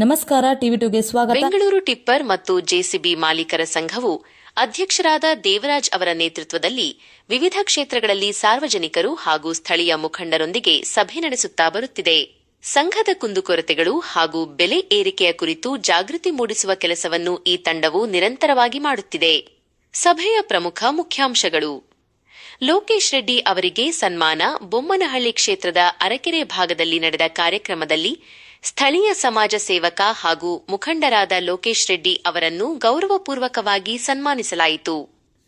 ನಮಸ್ಕಾರ, ಟಿವಿ2ಗೆ ಸ್ವಾಗತ. ಬೆಂಗಳೂರು ಟಿಪ್ಪರ್ ಮತ್ತು ಜೆಸಿಬಿ ಮಾಲೀಕರ ಸಂಘವು ಅಧ್ಯಕ್ಷರಾದ ದೇವರಾಜ್ ಅವರ ನೇತೃತ್ವದಲ್ಲಿ ವಿವಿಧ ಕ್ಷೇತ್ರಗಳಲ್ಲಿ ಸಾರ್ವಜನಿಕರು ಹಾಗೂ ಸ್ಥಳೀಯ ಮುಖಂಡರೊಂದಿಗೆ ಸಭೆ ನಡೆಸುತ್ತಾ ಬರುತ್ತಿದೆ. ಸಂಘದ ಕುಂದುಕೊರತೆಗಳು ಹಾಗೂ ಬೆಲೆ ಏರಿಕೆಯ ಕುರಿತು ಜಾಗೃತಿ ಮೂಡಿಸುವ ಕೆಲಸವನ್ನು ಈ ತಂಡವು ನಿರಂತರವಾಗಿ ಮಾಡುತ್ತಿದೆ. ಸಭೆಯ ಪ್ರಮುಖ ಮುಖ್ಯಾಂಶಗಳು: ಲೋಕೇಶ್ ರೆಡ್ಡಿ ಅವರಿಗೆ ಸನ್ಮಾನ. ಬೊಮ್ಮನಹಳ್ಳಿ ಕ್ಷೇತ್ರದ ಅರಕೆರೆ ಭಾಗದಲ್ಲಿ ನಡೆದ ಕಾರ್ಯಕ್ರಮದಲ್ಲಿ ಸ್ಥಳೀಯ ಸಮಾಜ ಸೇವಕ ಹಾಗೂ ಮುಖಂಡರಾದ ಲೋಕೇಶ್ ರೆಡ್ಡಿ ಅವರನ್ನು ಗೌರವಪೂರ್ವಕವಾಗಿ ಸನ್ಮಾನಿಸಲಾಯಿತು.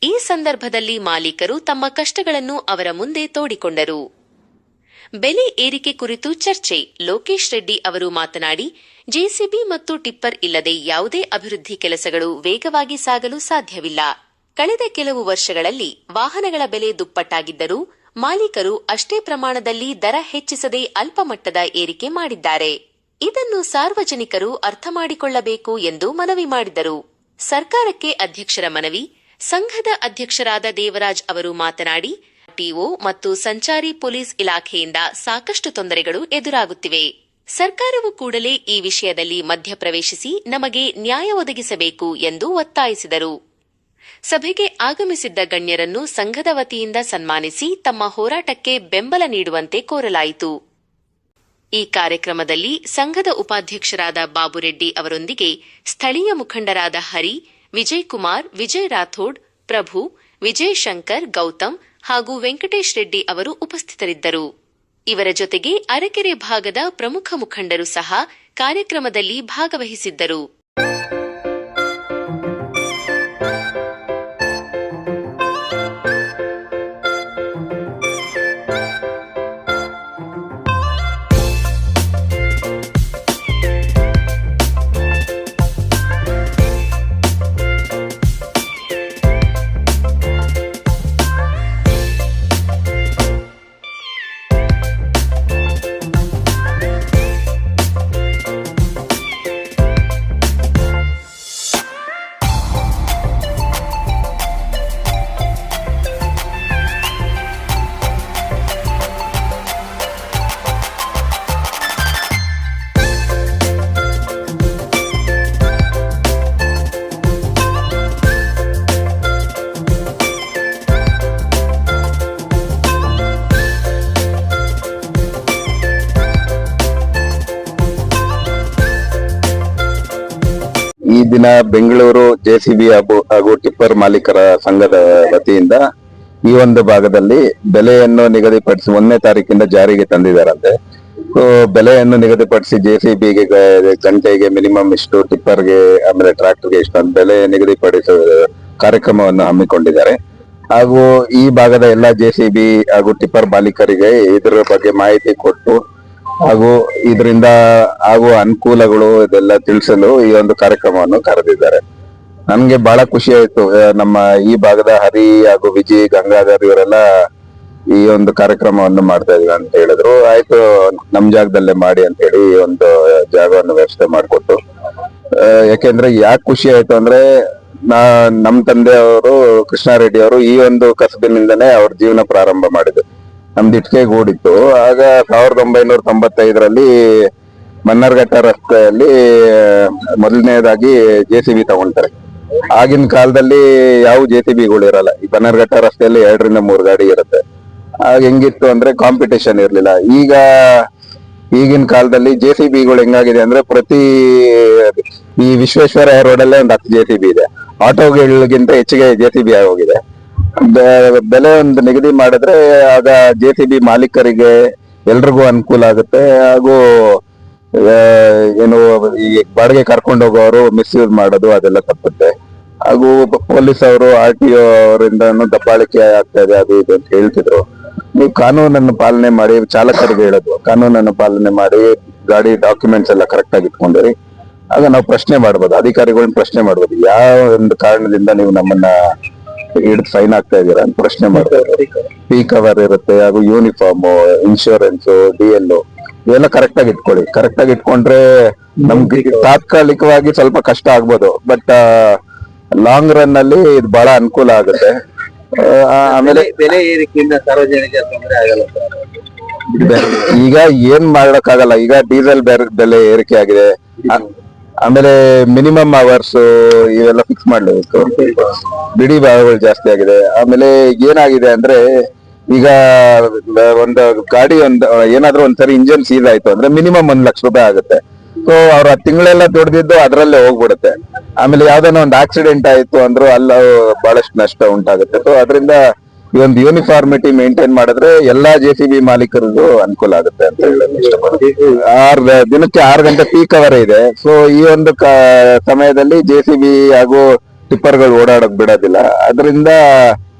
ಈ ಸಂದರ್ಭದಲ್ಲಿ ಮಾಲೀಕರು ತಮ್ಮ ಕಷ್ಟಗಳನ್ನು ಅವರ ಮುಂದೆ ತೋಡಿಕೊಂಡರು. ಬೆಲೆ ಏರಿಕೆ ಕುರಿತು ಚರ್ಚೆ. ಲೋಕೇಶ್ ರೆಡ್ಡಿ ಅವರು ಮಾತನಾಡಿ, ಜೆಸಿಬಿ ಮತ್ತು ಟಿಪ್ಪರ್ ಇಲ್ಲದೆ ಯಾವುದೇ ಅಭಿವೃದ್ಧಿ ಕೆಲಸಗಳು ವೇಗವಾಗಿ ಸಾಗಲು ಸಾಧ್ಯವಿಲ್ಲ. ಕಳೆದ ಕೆಲವು ವರ್ಷಗಳಲ್ಲಿ ವಾಹನಗಳ ಬೆಲೆ ದುಪ್ಪಟ್ಟಾಗಿದ್ದರೂ ಮಾಲೀಕರು ಅಷ್ಟೇ ಪ್ರಮಾಣದಲ್ಲಿ ದರ ಹೆಚ್ಚಿಸದೆ ಅಲ್ಪಮಟ್ಟದ ಏರಿಕೆ ಮಾಡಿದ್ದಾರೆ. ಇದನ್ನು ಸಾರ್ವಜನಿಕರು ಅರ್ಥ ಮಾಡಿಕೊಳ್ಳಬೇಕು ಎಂದು ಮನವಿ ಮಾಡಿದರು. ಸರ್ಕಾರಕ್ಕೆ ಅಧ್ಯಕ್ಷರ ಮನವಿ. ಸಂಘದ ಅಧ್ಯಕ್ಷರಾದ ದೇವರಾಜ್ ಅವರು ಮಾತನಾಡಿ, ಟಿಒ ಮತ್ತು ಸಂಚಾರಿ ಪೊಲೀಸ್ ಇಲಾಖೆಯಿಂದ ಸಾಕಷ್ಟು ತೊಂದರೆಗಳು ಎದುರಾಗುತ್ತಿವೆ. ಸರ್ಕಾರವು ಕೂಡಲೇ ಈ ವಿಷಯದಲ್ಲಿ ಮಧ್ಯಪ್ರವೇಶಿಸಿ ನಮಗೆ ನ್ಯಾಯ ಒದಗಿಸಬೇಕು ಎಂದು ಒತ್ತಾಯಿಸಿದರು. ಸಭೆಗೆ ಆಗಮಿಸಿದ್ದ ಗಣ್ಯರನ್ನು ಸಂಘದ ವತಿಯಿಂದ ಸನ್ಮಾನಿಸಿ ತಮ್ಮ ಹೋರಾಟಕ್ಕೆ ಬೆಂಬಲ ನೀಡುವಂತೆ ಕೋರಲಾಯಿತು. ಈ ಕಾರ್ಯಕ್ರಮದಲ್ಲಿ ಸಂಘದ ಉಪಾಧ್ಯಕ್ಷರಾದ ಬಾಬುರೆಡ್ಡಿ ಅವರೊಂದಿಗೆ ಸ್ಥಳೀಯ ಮುಖಂಡರಾದ ಹರಿ, ವಿಜಯ್ ಕುಮಾರ್, ವಿಜಯ್ ರಾಥೋಡ್, ಪ್ರಭು, ವಿಜಯ್ ಶಂಕರ್, ಗೌತಮ್ ಹಾಗೂ ವೆಂಕಟೇಶ್ ರೆಡ್ಡಿ ಅವರು ಉಪಸ್ಥಿತರಿದ್ದರು. ಇವರ ಜೊತೆಗೆ ಅರಕೆರೆ ಭಾಗದ ಪ್ರಮುಖ ಮುಖಂಡರು ಸಹ ಕಾರ್ಯಕ್ರಮದಲ್ಲಿ ಭಾಗವಹಿಸಿದ್ದರು. ಈ ದಿನ ಬೆಂಗಳೂರು ಜೆಸಿಬಿ ಹಾಗೂ ಟಿಪ್ಪರ್ ಮಾಲೀಕರ ಸಂಘದ ವತಿಯಿಂದ ಈ ಒಂದು ಭಾಗದಲ್ಲಿ ಬೆಲೆಯನ್ನು ನಿಗದಿಪಡಿಸಿ 1ನೇ ತಾರೀಕಿಂದ ಜಾರಿಗೆ ತಂದಿದ್ದಾರಂತೆ. ಬೆಲೆಯನ್ನು ನಿಗದಿಪಡಿಸಿ ಜೆಸಿಬಿಗೆ ಗಂಟೆಗೆ ಮಿನಿಮಮ್ ಇಷ್ಟು, ಟಿಪ್ಪರ್ಗೆ ಆಮೇಲೆ ಟ್ರಾಕ್ಟರ್ಗೆ ಇಷ್ಟು ಅಂತ ಬೆಲೆ ನಿಗದಿಪಡಿಸುವ ಕಾರ್ಯಕ್ರಮವನ್ನು ಹಮ್ಮಿಕೊಂಡಿದ್ದಾರೆ. ಹಾಗೂ ಈ ಭಾಗದ ಎಲ್ಲಾ ಜೆಸಿಬಿ ಹಾಗೂ ಟಿಪ್ಪರ್ ಮಾಲೀಕರಿಗೆ ಇದರ ಬಗ್ಗೆ ಮಾಹಿತಿ ಕೊಟ್ಟು ಹಾಗೂ ಇದರಿಂದ ಆಗುವ ಅನುಕೂಲಗಳು ಇದೆಲ್ಲ ತಿಳಿಸಲು ಈ ಒಂದು ಕಾರ್ಯಕ್ರಮವನ್ನು ಕರೆದಿದ್ದಾರೆ. ನನ್ಗೆ ಬಹಳ ಖುಷಿ ಆಯ್ತು. ನಮ್ಮ ಈ ಭಾಗದ ಹರಿ ಹಾಗೂ ವಿಜಯ್, ಗಂಗಾಧರ್ ಇವರೆಲ್ಲ ಈ ಒಂದು ಕಾರ್ಯಕ್ರಮವನ್ನು ಮಾಡ್ತಾ ಇದೀವಿ ಅಂತ ಹೇಳಿದ್ರು. ಆಯ್ತು, ನಮ್ ಜಾಗದಲ್ಲೇ ಮಾಡಿ ಅಂತ ಹೇಳಿ ಈ ಒಂದು ಜಾಗವನ್ನು ವ್ಯವಸ್ಥೆ ಮಾಡಿಕೊಟ್ಟು. ಯಾಕೆಂದ್ರೆ ಯಾಕೆ ಖುಷಿ ಆಯ್ತು ಅಂದ್ರೆ, ನಮ್ ತಂದೆಯವರು ಕೃಷ್ಣಾರೆಡ್ಡಿ ಅವರು ಈ ಒಂದು ಕಸಬಿನಿಂದನೇ ಅವ್ರ ಜೀವನ ಪ್ರಾರಂಭ ಮಾಡಿದ್ರು. ನಮ್ದು ಇಟ್ಕೆ ಗೂಡಿತ್ತು. ಆಗ 1995ರಲ್ಲಿ ಮನ್ನರ್ಘಟ್ಟ ರಸ್ತೆಯಲ್ಲಿ ಮೊದಲನೇದಾಗಿ ಜೆಸಿಬಿ ತಗೊಂತಾರೆ. ಆಗಿನ ಕಾಲದಲ್ಲಿ ಯಾವ ಜೆಸಿಬಿಗಳು ಇರಲ್ಲ. ಈ ಬನ್ನರ್ಘಟ್ಟ ರಸ್ತೆಯಲ್ಲಿ 2 ರಿಂದ 3 ಗಾಡಿ ಇರುತ್ತೆ. ಆಗ ಹೆಂಗಿತ್ತು ಅಂದ್ರೆ ಕಾಂಪಿಟೇಷನ್ ಇರ್ಲಿಲ್ಲ. ಈಗಿನ ಕಾಲದಲ್ಲಿ ಜೆಸಿಬಿಗಳು ಹೆಂಗಾಗಿದೆ ಅಂದ್ರೆ, ಪ್ರತಿ ಈ ವಿಶ್ವೇಶ್ವರಯ್ಯ ರೋಡಲ್ಲೇ ಒಂದು 10 ಜೆಸಿಬಿ ಇದೆ. ಆಟೋಗಳಿಗಿಂತ ಹೆಚ್ಚಿಗೆ ಜೆಸಿಬಿ ಆಗೋಗಿದೆ. ಬೆಲೆ ಒಂದು ನಿಗದಿ ಮಾಡಿದ್ರೆ ಆಗ ಜೆಸಿಬಿ ಮಾಲೀಕರಿಗೆ ಎಲ್ರಿಗೂ ಅನುಕೂಲ ಆಗುತ್ತೆ. ಹಾಗೂ ಏನು ಈ ಬಾಡಿಗೆ ಕರ್ಕೊಂಡು ಹೋಗೋರು ಮಿಸ್ಯೂಸ್ ಮಾಡೋದು ಅದೆಲ್ಲ ತಪ್ಪುತ್ತೆ. ಹಾಗೂ ಪೊಲೀಸ್ ಅವರು, RTO ಅವರಿಂದ ದಬ್ಬಾಳಿಕೆ ಆಗ್ತಾ ಇದೆ ಅದು ಇದು ಅಂತ ಹೇಳ್ತಿದ್ರು. ನೀವು ಕಾನೂನನ್ನು ಪಾಲನೆ ಮಾಡಿ, ಚಾಲಕರಿಗೆ ಹೇಳೋದು ಕಾನೂನನ್ನು ಪಾಲನೆ ಮಾಡಿ, ಗಾಡಿ ಡಾಕ್ಯುಮೆಂಟ್ಸ್ ಎಲ್ಲ ಕರೆಕ್ಟ್ ಆಗಿ ಇಟ್ಕೊಂಡಿರಿ. ಆಗ ನಾವು ಪ್ರಶ್ನೆ ಮಾಡ್ಬೋದು, ಅಧಿಕಾರಿಗಳನ್ನ ಪ್ರಶ್ನೆ ಮಾಡ್ಬೋದು, ಯಾವ ಒಂದು ಕಾರಣದಿಂದ ನೀವು ನಮ್ಮನ್ನ ಹಿಡಿದು ಫೈನ್ ಆಗ್ತಾ ಇದೀರಾ ಅಂತ ಪ್ರಶ್ನೆ ಮಾಡ್ತಾರೆ. ಪಿ ಕವರ್ ಇರುತ್ತೆ, ಹಾಗೂ ಯೂನಿಫಾರ್ಮ್, ಇನ್ಶೂರೆನ್ಸ್, DL ಇವೆಲ್ಲ ಕರೆಕ್ಟ್ ಆಗಿ ಇಟ್ಕೊಳ್ಳಿ. ಕರೆಕ್ಟ್ ಆಗಿ ಇಟ್ಕೊಂಡ್ರೆ ನಮ್ಗೆ ತಾತ್ಕಾಲಿಕವಾಗಿ ಸ್ವಲ್ಪ ಕಷ್ಟ ಆಗ್ಬೋದು, ಬಟ್ ಲಾಂಗ್ ರನ್ ಅಲ್ಲಿ ಇದು ಬಹಳ ಅನುಕೂಲ ಆಗುತ್ತೆ. ಆಮೇಲೆ ಬೆಲೆ ಏರಿಕೆಯಿಂದ ಸಾರ್ವಜನಿಕ ತೊಂದರೆ ಆಗಲ್ಲ. ಈಗ ಏನ್ ಮಾಡಕ್ಕಾಗಲ್ಲ. ಈಗ ಡೀಸೆಲ್ ಬೆಲೆ ಏರಿಕೆ ಆಗಿದೆ. ಆಮೇಲೆ ಮಿನಿಮಮ್ ಅವರ್ಸ್ ಇವೆಲ್ಲ ಫಿಕ್ಸ್ ಮಾಡ್ಲೇಬೇಕು. ಬಿಡಿ ಭಾಗಗಳು ಜಾಸ್ತಿ ಆಗಿದೆ. ಆಮೇಲೆ ಏನಾಗಿದೆ ಅಂದ್ರೆ ಈಗ ಒಂದು ಗಾಡಿ ಏನಾದ್ರೂ ಒಂದ್ಸರಿ ಇಂಜಿನ್ ಸೀಸ್ ಆಯ್ತು ಅಂದ್ರೆ ಮಿನಿಮಮ್ 1 ಲಕ್ಷ ರೂಪಾಯಿ ಆಗುತ್ತೆ. ಸೊ ಅವ್ರ ತಿಂಗಳೆಲ್ಲ ದುಡ್ದಿದ್ದು ಅದ್ರಲ್ಲೇ ಹೋಗ್ಬಿಡುತ್ತೆ. ಆಮೇಲೆ ಯಾವ್ದಾನ ಒಂದು ಆಕ್ಸಿಡೆಂಟ್ ಆಯ್ತು ಅಂದ್ರೂ ಅಲ್ಲ ಬಹಳಷ್ಟು ನಷ್ಟ ಉಂಟಾಗುತ್ತೆ. ಸೊ ಅದರಿಂದ ಈ ಒಂದು ಯೂನಿಫಾರ್ಮಿಟಿ ಮೇಂಟೈನ್ ಮಾಡಿದ್ರೆ ಎಲ್ಲಾ JCB ಮಾಲೀಕರಿಗೂ ಅನುಕೂಲ ಆಗುತ್ತೆ ಅಂತ ಹೇಳೋದು ಇಷ್ಟಪಡ್ತೀನಿ. ದಿನಕ್ಕೆ 6 ಗಂಟೆ ಪೀಕ್ ಅವರ್ ಇದೆ. ಸೊ ಈ ಒಂದು ಸಮಯದಲ್ಲಿ JCB ಹಾಗೂ ಟಿಪ್ಪರ್ಗಳು ಓಡಾಡಕ್ ಬಿಡೋದಿಲ್ಲ. ಅದರಿಂದ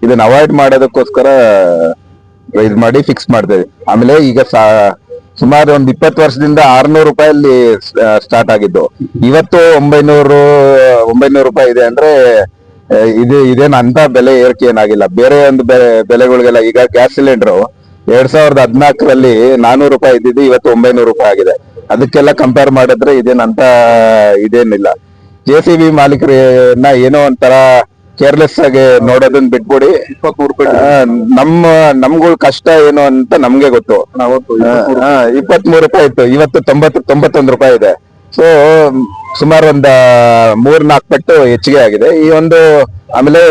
ಇದನ್ನ ಅವಾಯ್ಡ್ ಮಾಡೋದಕ್ಕೋಸ್ಕರ ಇದು ಮಾಡಿ ಫಿಕ್ಸ್ ಮಾಡ್ತೇವೆ. ಆಮೇಲೆ ಈಗ ಸುಮಾರು ಒಂದು 20 ವರ್ಷದಿಂದ 600 ರೂಪಾಯಲ್ಲಿ ಸ್ಟಾರ್ಟ್ ಆಗಿದ್ದು, ಇವತ್ತು 900 ರೂಪಾಯಿ ಇದೆ ಅಂದ್ರೆ ಇದೇನು ಅಂತ ಬೆಲೆ ಏರಿಕೆ ಏನಾಗಿಲ್ಲ. ಬೇರೆ ಒಂದು ಬೆಲೆಗಳಿಗೆಲ್ಲ ಈಗ ಗ್ಯಾಸ್ ಸಿಲಿಂಡರ್ 2014ರಲ್ಲಿ 400 ರೂಪಾಯಿ ಇದ್ದಿದ್ದು ಇವತ್ತು 900 ರೂಪಾಯಿ ಆಗಿದೆ. ಅದಕ್ಕೆಲ್ಲ ಕಂಪೇರ್ ಮಾಡಿದ್ರೆ ಇದೇನಿಲ್ಲ. JCB ಮಾಲೀಕರನ್ನ ಏನೋ ಒಂಥರ ಕೇರ್ಲೆಸ್ ಆಗಿ ನೋಡೋದನ್ನ ಬಿಟ್ಬಿಡಿ. 23 ರೂಪಾಯಿ ನಮ್ಗಳ ಕಷ್ಟ ಏನು ಅಂತ ನಮ್ಗೆ ಗೊತ್ತು. 23 ರೂಪಾಯಿ ಇತ್ತು, ಇವತ್ತು 91 ರೂಪಾಯಿ ಇದೆ. ಸೊ ಸುಮಾರು ಒಂದ್ 3-4 ಪಟ್ಟು ಹೆಚ್ಚಿಗೆ ಆಗಿದೆ. ಈ ಒಂದು ಆಮೇಲೆ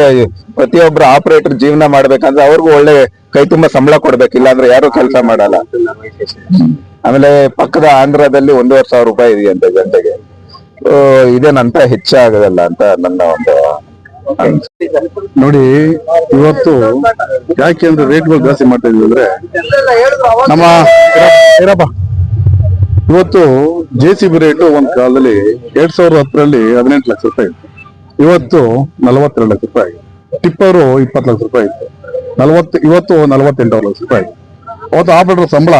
ಪ್ರತಿಯೊಬ್ರು ಆಪರೇಟರ್ ಜೀವನ ಮಾಡ್ಬೇಕಂದ್ರೆ ಅವ್ರಿಗೂ ಒಳ್ಳೆ ಕೈ ತುಂಬಾ ಸಂಬಳ ಕೊಡ್ಬೇಕಿಲ್ಲ ಅಂದ್ರೆ ಯಾರು ಕೆಲಸ ಮಾಡಲ್ಲ. ಆಮೇಲೆ ಪಕ್ಕದ ಆಂಧ್ರದಲ್ಲಿ 1,500 ರೂಪಾಯಿ ಇದೆಯಂತೆ ಗಂಟೆಗೆ. ಇದೇನಂತ ಹೆಚ್ಚಾಗದಲ್ಲ ಅಂತ ನನ್ನ ಒಂದು ನೋಡಿ. ಇವತ್ತು ಯಾಕೆ ಅಂದ್ರೆ ರೇಟ್ಗಳು ಜಾಸ್ತಿ ಮಾಡ್ತಾ ಇದ್ವಿ ಅಂದ್ರೆ ನಮ್ಮ ಇವತ್ತು JCB ರೇಟು ಒಂದ್ ಕಾಲದಲ್ಲಿ 2010ರಲ್ಲಿ 18 ಲಕ್ಷ ರೂಪಾಯಿ ಇತ್ತು. ಇವತ್ತು 42 ಲಕ್ಷ ರೂಪಾಯಿ ಆಗಿದೆ. ಟಿಪ್ಪರು 20 ಲಕ್ಷ ರೂಪಾಯಿ ಇತ್ತು. ಇವತ್ತು 48 ಲಕ್ಷ ರೂಪಾಯಿ ಆಗಿದೆ. ಅವತ್ತು ಆಪರೇಟರ್ ಸಂಬಳ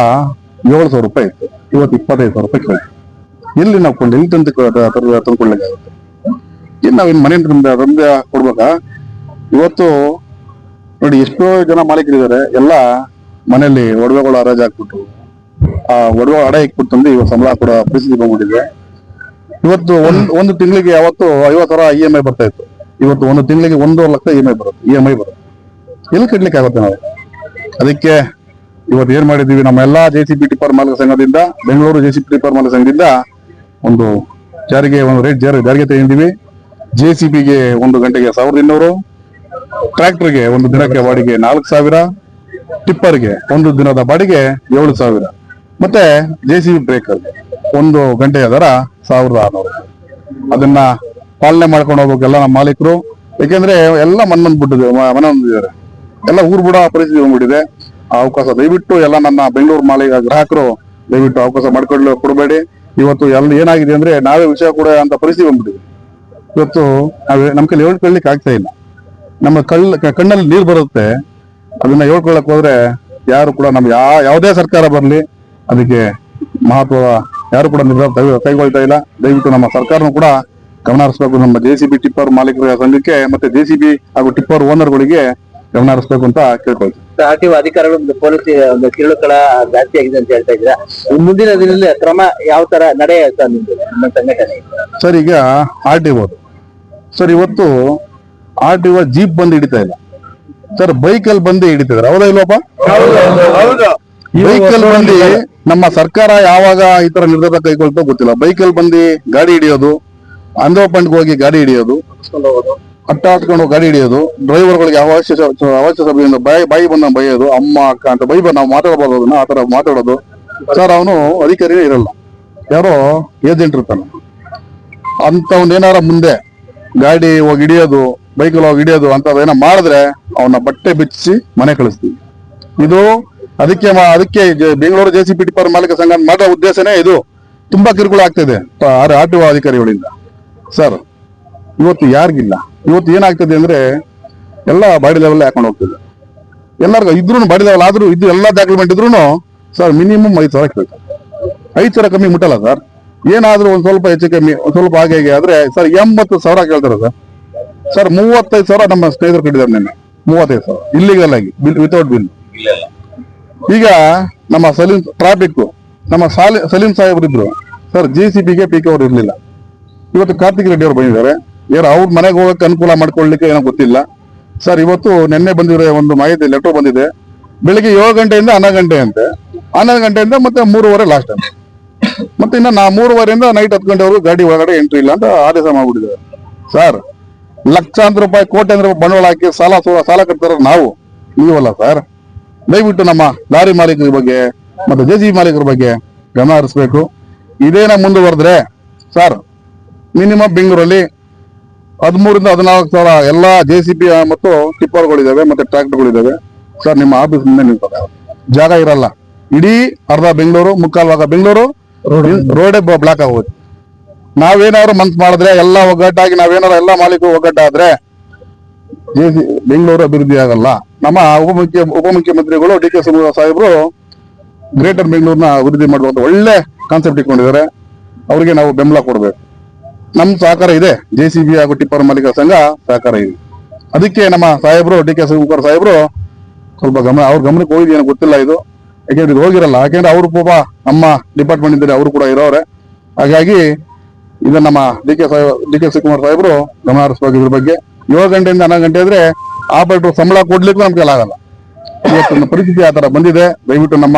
7,000 ರೂಪಾಯಿ ಇತ್ತು. ಇವತ್ತು 25,000 ರೂಪಾಯಿ ಕೇಳ್ತೀವಿ. ಎಲ್ಲಿ ನಾವು ಎಲ್ಲಿ ತಂದ್ಕೊಳ್ಳಿಕ್ಕೆ ಆಗುತ್ತೆ? ನಾವಿನ್ ಮನೆ ತಂದೆ ಕೊಡ್ಬೇಕಾ? ಇವತ್ತು ನೋಡಿ ಎಷ್ಟೋ ಜನ ಮಾಲೀಕರಿದ್ದಾರೆ, ಎಲ್ಲ ಮನೆಯಲ್ಲಿ ಒಡವೆಗಳು ಹರಾಜ್ ಹಾಕ್ಬಿಟ್ಟು ಆ ಒಡವೆ ಅಡ ಇಕ್ಬಿಟ್ಟು ಇವತ್ತು ಸಂಬಳ ಕೊಡೋ ಪರಿಸ್ಥಿತಿ ಬಂದ್ಬಿಟ್ಟಿದೆ. ಇವತ್ತು ಒಂದು ತಿಂಗಳಿಗೆ ಯಾವತ್ತು 50,000 EMI ಬರ್ತಾ ಇತ್ತು. ಇವತ್ತು ಒಂದು ತಿಂಗಳಿಗೆ 1.5 ಲಕ್ಷ EMI ಬರುತ್ತೆ. ಎಲ್ಲಿ ಕಟ್ಲಿಕ್ಕೆ ಆಗುತ್ತೆ ನಾವು? ಅದಕ್ಕೆ ಇವತ್ತು ಏನ್ ಮಾಡಿದೀವಿ, ನಮ್ಮ ಎಲ್ಲಾ JCB ಟಿಪ್ಪರ್ ಮಾಲೀಕ ಸಂಘದಿಂದ, ಬೆಂಗಳೂರು JCB ಟಿಪ್ಪರ್ ಮಾಲೀಕ ಸಂಘದಿಂದ ಒಂದು ರೇಟ್ ಜಾರಿಗೆ ತಂದಿದ್ದೀವಿ. JCBಗೆ 1 ಗಂಟೆಗೆ 1,200, ಟ್ರ್ಯಾಕ್ಟರ್ಗೆ 1 ದಿನಕ್ಕೆ ಬಾಡಿಗೆ 4,000, ಟಿಪ್ಪರ್ಗೆ 1 ದಿನದ ಬಾಡಿಗೆ 7,000, ಮತ್ತೆ JCB ಬ್ರೇಕರ್ 1 ಗಂಟೆಯ ದರ 1,600. ಅದನ್ನ ಪಾಲನೆ ಮಾಡ್ಕೊಂಡು ಹೋಗ್ಬೇಕು ಎಲ್ಲ ನಮ್ಮ ಮಾಲೀಕರು. ಯಾಕೆಂದ್ರೆ ಎಲ್ಲ ಮನೆ ಹೊಂದಿದ್ದಾರೆ, ಎಲ್ಲ ಊರ್ ಬಿಡೋ ಪರಿಸ್ಥಿತಿ ಬಂದ್ಬಿಟ್ಟಿದೆ. ಆ ಅವಕಾಶ ದಯವಿಟ್ಟು ಎಲ್ಲ ನನ್ನ ಬೆಂಗಳೂರು ಮಾಲೀಕ ಗ್ರಾಹಕರು ದಯವಿಟ್ಟು ಅವಕಾಶ ಕೊಡಬೇಡಿ. ಇವತ್ತು ಏನಾಗಿದೆ ಅಂದ್ರೆ ನಾವೇ ವಿಷಯ ಕೂಡ ಅಂತ ಪರಿಸ್ಥಿತಿ ಬಂದ್ಬಿಟ್ಟಿದೆ. ಇವತ್ತು ನಮ್ ಕೈಲಿ ಹೇಳ್ಕೊಳ್ಳಿಕ್ಕೆ ಆಗ್ತಾ ಇಲ್ಲ. ನಮ್ಮ ಕಣ್ಣಲ್ಲಿ ನೀರು ಬರುತ್ತೆ. ಅದನ್ನ ಹೇಳ್ಕೊಳಕ್ ಹೋದ್ರೆ ಯಾರು ಕೂಡ ನಮ್ಗೆ ಯಾವುದೇ ಸರ್ಕಾರ ಬರ್ಲಿ ಅದಕ್ಕೆ ಮಹತ್ವ ಯಾರು ಕೂಡ ನಿರ್ಧಾರ ಕೈಗೊಳ್ತಾ ಇಲ್ಲ. ದಯವಿಟ್ಟು ನಮ್ಮ ಸರ್ಕಾರನು ಕೂಡ ಗಮನ ಹರಿಸಬೇಕು. ನಮ್ಮ JCB ಟಿಪ್ಪರ್ ಮಾಲೀಕರ ಸಂಘಕ್ಕೆ ಮತ್ತೆ JCB ಹಾಗೂ ಟಿಪ್ಪರ್ ಓನರ್ಗಳಿಗೆ ಗಮನ ಹರಿಸಬೇಕು ಅಂತ ಕೇಳ್ಕೊಳ್ತೀವಿ. RTO ಅಧಿಕಾರಿಗಳು ಪೊಲೀಸ್ ಒಂದು ಕಿರುಕುಳ ಜಾಸ್ತಿ ಆಗಿದೆ ಅಂತ ಹೇಳ್ತಾ ಇದ್ದೀರಾ. ಮುಂದಿನ ದಿನದಲ್ಲಿ ಕ್ರಮ ಯಾವ ತರ ನಡೆಯುತ್ತೆ ನಿಮ್ಮ ಸಂಘಟನೆ? ಸರ್, ಈಗ RTO ಸರ್, ಇವತ್ತು RTO ಜೀಪ್ ಬಂದು ಹಿಡಿತಾ ಇಲ್ಲ ಸರ್, ಬೈಕಲ್ಲಿ ಬಂದು ಹಿಡಿತಿದ್ದಾರೆ. ಹೌದಾ ಇಲ್ವಪ್ಪ? ಬೈಕಲ್ ಬಂದು ನಮ್ಮ ಸರ್ಕಾರ ಯಾವಾಗ ಈ ತರ ನಿರ್ಧಾರ ಕೈಗೊಳ್ತೋ ಗೊತ್ತಿಲ್ಲ. ಬೈಕಲ್ ಬಂದು ಗಾಡಿ ಹಿಡಿಯೋದು, ಅಂಡರ್ಪಾಯಿಂಟ್ಗೆ ಹೋಗಿ ಗಾಡಿ ಹಿಡಿಯೋದು, ಅಟ್ಟ ಹತ್ಕೊಂಡು ಗಾಡಿ ಹಿಡಿಯೋದು, ಡ್ರೈವರ್ಗಳಿಗೆ ಅವಶ್ಯ ಸಭೆಯಿಂದ ಬಾಯಿ ಬಂದ ಬೈಯೋದು, ಅಮ್ಮ ಅಕ್ಕ ಅಂತ ನಾವು ಮಾತಾಡಬಹುದು. ಅದನ್ನ ಆತರ ಮಾತಾಡೋದು ಸರ್. ಅವನು ಅಧಿಕಾರಿನೇ ಇರಲ್ಲ, ಯಾರೋ ಏಜೆಂಟ್ ಇರ್ತಾನೆ ಅಂತ. ಏನಾರ ಮುಂದೆ ಗಾಡಿ ಹೋಗಿ ಹಿಡಿಯೋದು, ಬೈಕಲ್ಲಿ ಹೋಗಿ ಹಿಡಿಯೋದು ಅಂತ ಏನೋ ಮಾಡಿದ್ರೆ ಅವನ ಬಟ್ಟೆ ಬಿಚ್ಚಿಸಿ ಮನೆ ಕಳಿಸ್ತೀವಿ. ಇದು ಅದಕ್ಕೆ ಬೆಂಗಳೂರು JCB ಟಿಪ್ಪರ್ ಮಾಲೀಕ ಸಂಘ ಮಾಡೋ ಉದ್ದೇಶನೇ ಇದು. ತುಂಬಾ ಕಿರುಕುಳ ಆಗ್ತಿದೆ RTO ಅಧಿಕಾರಿಗಳಿಂದ ಸರ್. ಇವತ್ತು ಯಾರಿಗಿಲ್ಲ. ಇವತ್ತು ಏನಾಗ್ತದೆ ಅಂದ್ರೆ ಎಲ್ಲ ಬಾಡಿ ಲೆವೆಲ್ ಹಾಕೊಂಡು ಹೋಗ್ತದೆ. ಎಲ್ಲರಿಗೂ ಇದ್ರೂ ಬಾಡಿ ಲೆವೆಲ್ ಆದ್ರೂ ಇದು ಎಲ್ಲ ಡಾಕ್ಯುಮೆಂಟ್ ಇದ್ರು ಸರ್ ಮಿನಿಮಮ್ 5,000 ಕೇಳ್ತಾರೆ. 5,000 ಕಮ್ಮಿ ಮುಟ್ಟಲ್ಲ ಸರ್. ಏನಾದ್ರೂ ಒಂದ್ ಸ್ವಲ್ಪ ಹೆಚ್ಚು ಕಮ್ಮಿ, ಒಂದ್ ಸ್ವಲ್ಪ ಹಾಗೆ ಆದ್ರೆ ಸರ್ 80,000 ಕೇಳ್ತಾರೆ ಸರ್. 35,000 ನಮ್ಮ ಸ್ನೇಹಿತರು ಕಟ್ಟಿದ್ದಾರೆ ನಿನ್ನೆ. 35,000 ಇಲ್ಲಿಗಲ್ ಆಗಿ ವಿತೌಟ್ ಬಿಲ್. ಈಗ ನಮ್ಮ ಟ್ರಾಫಿಕ್ ನಮ್ಮ ಸಲೀಂ ಸಾಹೇಬ್ರಿದ್ರು ಸರ್. JCBಗೆ PK ಅವರು ಇರ್ಲಿಲ್ಲ. ಇವತ್ತು ಕಾರ್ತಿಕ್ ರೆಡ್ಡಿ ಅವರು ಬಂದಿದ್ದಾರೆ. ಅವ್ರ ಮನೆಗೆ ಹೋಗಕ್ಕೆ ಅನುಕೂಲ ಮಾಡ್ಕೊಳ್ಳಿಕ್ಕೆ ಏನೋ ಗೊತ್ತಿಲ್ಲ ಸರ್. ಇವತ್ತು ನಿನ್ನೆ ಬಂದಿರೋ ಒಂದು ಮಾಹಿತಿ ಲೆಟರ್ ಬಂದಿದೆ. ಬೆಳಿಗ್ಗೆ 7 ಗಂಟೆಯಿಂದ 11 ಗಂಟೆ ಅಂತೆ, 11 ಗಂಟೆಯಿಂದ ಮತ್ತೆ 3:30 ಲಾಸ್ಟ್ ಅಂತ. ಮತ್ತೆ ಇನ್ನ 3:30 ನೈಟ್ 10 ಗಂಟೆವರೆಗೂ ಗಾಡಿ ಒಳಗಡೆ ಎಂಟ್ರಿ ಇಲ್ಲ ಅಂತ ಆದೇಶ ಮಾಡ್ಬಿಟ್ಟಿದ್ದಾರೆ ಸರ್. ಲಕ್ಷಾಂತರ ರೂಪಾಯಿ ಕೋಟ್ಯಾಂತರ ರೂಪಾಯಿ ಬಂಡವಾಳ ಹಾಕಿ ಸಾಲ ಕಟ್ತಾರ ನಾವು, ನೀವಲ್ಲ ಸರ್. ದಯವಿಟ್ಟು ನಮ್ಮ ಲಾರಿ ಮಾಲೀಕರ ಬಗ್ಗೆ ಮತ್ತೆ JCB ಮಾಲೀಕರ ಬಗ್ಗೆ ಗಮನ ಹರಿಸ್ಬೇಕು. ಇದೇನ ಮುಂದುವರೆದ್ರೆ ಸರ್ ಮಿನಿಮಮ್ ಬೆಂಗಳೂರಲ್ಲಿ 13 ರಿಂದ 14 ಸಾವಿರ ಎಲ್ಲಾ JCB ಮತ್ತು ಟಿಪ್ಪರ್ಗಳಿದಾವೆ ಮತ್ತೆ ಟ್ರ್ಯಾಕ್ಟರ್ಗಳಿದಾವೆ ಸರ್. ನಿಮ್ಮ ಆಫೀಸ್ ಮುಂದೆ ನಿಲ್ತದೆ, ಜಾಗ ಇರಲ್ಲ. ಇಡೀ ಅರ್ಧ ಬೆಂಗಳೂರು, ಮುಕ್ಕಾಲ್ ಭಾಗ ಬೆಂಗಳೂರು ರೋಡೇ ಬ್ಲಾಕ್ ಆಗೋದು. ನಾವೇನಾದ್ರು ಮನ್ಸು ಮಾಡಿದ್ರೆ ಎಲ್ಲ ಒಗ್ಗಟ್ಟಾಗಿ ನಾವೇನಾದ್ರು ಎಲ್ಲ ಮಾಲೀಕರು ಒಗ್ಗಟ್ಟಾದ್ರೆ ಬೆಂಗಳೂರು ಅಭಿವೃದ್ಧಿ ಆಗಲ್ಲ. ನಮ್ಮ ಉಪಮುಖ್ಯಮಂತ್ರಿಗಳು DK ಶಿವಕುಮಾರ್ ಸಾಹೇಬರು ಗ್ರೇಟರ್ ಬೆಂಗಳೂರಿನ ಅಭಿವೃದ್ಧಿ ಮಾಡುವಂತ ಒಳ್ಳೆ ಕಾನ್ಸೆಪ್ಟ್ ಇಟ್ಕೊಂಡಿದ್ದಾರೆ. ಅವರಿಗೆ ನಾವು ಬೆಂಬಲ ಕೊಡಬೇಕು. ನಮ್ ಸಹಕಾರ ಇದೆ, JCB ಹಾಗೂ ಟಿಪ್ಪರ್ ಮಾಲೀಕರ ಸಂಘ ಸಹಕಾರ ಇದೆ. ಅದಕ್ಕೆ ನಮ್ಮ ಸಾಹೇಬರು DK ಶಿವಕುಮಾರ್ ಸಾಹೇಬರು ಸ್ವಲ್ಪ ಅವ್ರ ಗಮನಕ್ಕೆ ಹೋಗಿದೇನೋ ಗೊತ್ತಿಲ್ಲ ಇದು, ಯಾಕೆಂದ್ರೆ ಇದು ಹೋಗಿರಲ್ಲ. ಯಾಕೆಂದ್ರೆ ಅವರು ಪಾಪ ನಮ್ಮ ಡಿಪಾರ್ಟ್ಮೆಂಟ್ ಇದ್ದಾರೆ, ಅವರು ಕೂಡ ಇರೋರೆ. ಹಾಗಾಗಿ ಇದನ್ನ ನಮ್ಮ DK ಶಿವಕುಮಾರ್ ಸಾಹೇಬರು ಗಮನ ಹರಿಸಬೇಕು. ಇದ್ರ ಬಗ್ಗೆ 7 ಗಂಟೆಯಿಂದ 11 ಗಂಟೆ ಆದ್ರೆ ಆಪರೇಟರ್ ಸಂಬಳ ಕೊಡ್ಲಿಕ್ಕೂ ನಮ್ಗೆ ಆಗಲ್ಲ. ಇವತ್ತಿನ ಪರಿಸ್ಥಿತಿ ಆ ತರ ಬಂದಿದೆ. ದಯವಿಟ್ಟು ನಮ್ಮ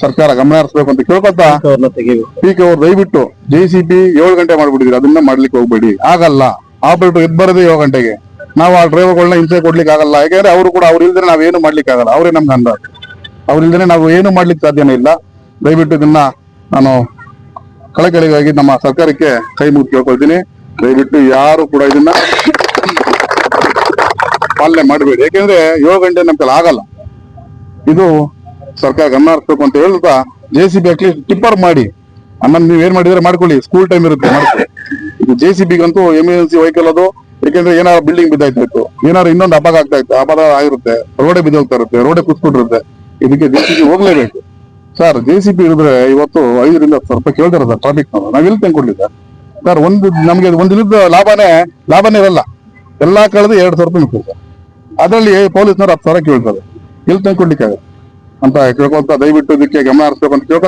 ಸರ್ಕಾರ ಗಮನ ಹರಿಸಬೇಕು ಅಂತ ಕೇಳ್ಕೊತಾ, ಪೀಕ್ ಅವ್ರು ದಯವಿಟ್ಟು JCB 7 ಗಂಟೆ ಮಾಡ್ಬಿಟ್ಟಿದ್ರಿ, ಅದನ್ನ ಮಾಡ್ಲಿಕ್ಕೆ ಹೋಗ್ಬೇಡಿ. ಆಗಲ್ಲ, ಆಪರೇಟರ್ ಎದ್ ಬರೋದೇ 7 ಗಂಟೆಗೆ. ನಾವು ಆ ಡ್ರೈವರ್ಗಳನ್ನ ಹಿಂಸೆ ಕೊಡ್ಲಿಕ್ಕೆ ಆಗಲ್ಲ. ಯಾಕಂದ್ರೆ ಅವರು ಕೂಡ ಅವ್ರು ಇಲ್ದ್ರೆ ನಾವೇನು ಮಾಡ್ಲಿಕ್ಕೆ ಆಗಲ್ಲ. ಅವರೇ ನಮ್ಗೆ ಅಂದ, ಅವ್ರಿಲ್ದೇನೆ ನಾವು ಏನು ಮಾಡ್ಲಿಕ್ಕೆ ಸಾಧ್ಯನೇ ಇಲ್ಲ. ದಯವಿಟ್ಟು ಇದನ್ನ ನಾನು ಕಳಕಳಿಗಾಗಿ ನಮ್ಮ ಸರ್ಕಾರಕ್ಕೆ ಕೈ ಮುಗಿ ಕೇಳ್ಕೊಳ್ತೀನಿ. ದಯವಿಟ್ಟು ಯಾರು ಕೂಡ ಇದನ್ನ ಪಾಲನೆ ಮಾಡಬೇಡಿ. ಯಾಕೆಂದ್ರೆ 7 ಗಂಟೆ ನಮ್ಗೆ ಆಗಲ್ಲ. ಇದು ಸರ್ಕಾರ ಗಮನ ಹರಿಸ್ಬೇಕು ಅಂತ ಹೇಳ್ತಾ, JCB ಅಟ್ಲೀಸ್ಟ್ ಟಿಪ್ಪರ್ ಮಾಡಿ. ನೀವ್ ಏನ್ ಮಾಡಿದ್ರೆ ಮಾಡ್ಕೊಳ್ಳಿ, ಸ್ಕೂಲ್ ಟೈಮ್ ಇರುತ್ತೆ ಮಾಡ್ಕೊಳ್ಳಿ. ಇದು JCBಗಂತೂ ಎಮರ್ಜೆನ್ಸಿ ವೆಹಿಕಲ್ ಅದು. ಯಾಕೆಂದ್ರೆ ಏನಾದ್ರು ಬಿಲ್ಡಿಂಗ್ ಬಿದ್ದಾಯ್ತು, ಏನಾದ್ರು ಇನ್ನೊಂದು ಅಪಘಾತ ಆಗ್ತಾ ಇತ್ತು, ಅಪಘಾತ ಆಗಿರುತ್ತೆ, ರೋಡೇ ಬಿದ್ದೋಗ್ತಾ ಇರುತ್ತೆ, ರೋಡೇ ಕುಸ್ಬಿಟ್ಟಿರುತ್ತೆ. ಇದಕ್ಕೆ JCB ಹೋಗ್ಲೇಬೇಕು ಸರ್. JCB ಇರಿದ್ರೆ ಇವತ್ತು 5 ರಿಂದ 10 ರೂಪಾಯಿ ಕೇಳ್ತಾರೆ ಸರ್ ಟ್ರಾಫಿಕ್. ನಾವ್ ಎಲ್ಲಿ ತಂದ್ಕೊಡ್ಲಿ ಸರ್? ನಮ್ಗೆ ಒಂದು ದಿನದ ಲಾಭನೇ ಇರಲ್ಲ. ಎಲ್ಲಾ ಕಳೆದು 2,000 ರೂಪಾಯಿ ಮಿಕ್ಕಿದೆ ಸರ್. ಅದರಲ್ಲಿ ಪೊಲೀಸ್ನವ್ರು 10,000 ಕೇಳ್ತಾರೆ. ಎಲ್ಲಿ ತಂದ್ಕೊಡ್ಲಿಕ್ಕೆ ಅಂತ ಕೇಳ್ಕೊಂತ ದಯವಿಟ್ಟು ಇದಕ್ಕೆ ಗಮನ ಹರಿಸ್ಬೇಕು ಅಂತ ಕೇಳ್ಕೊತ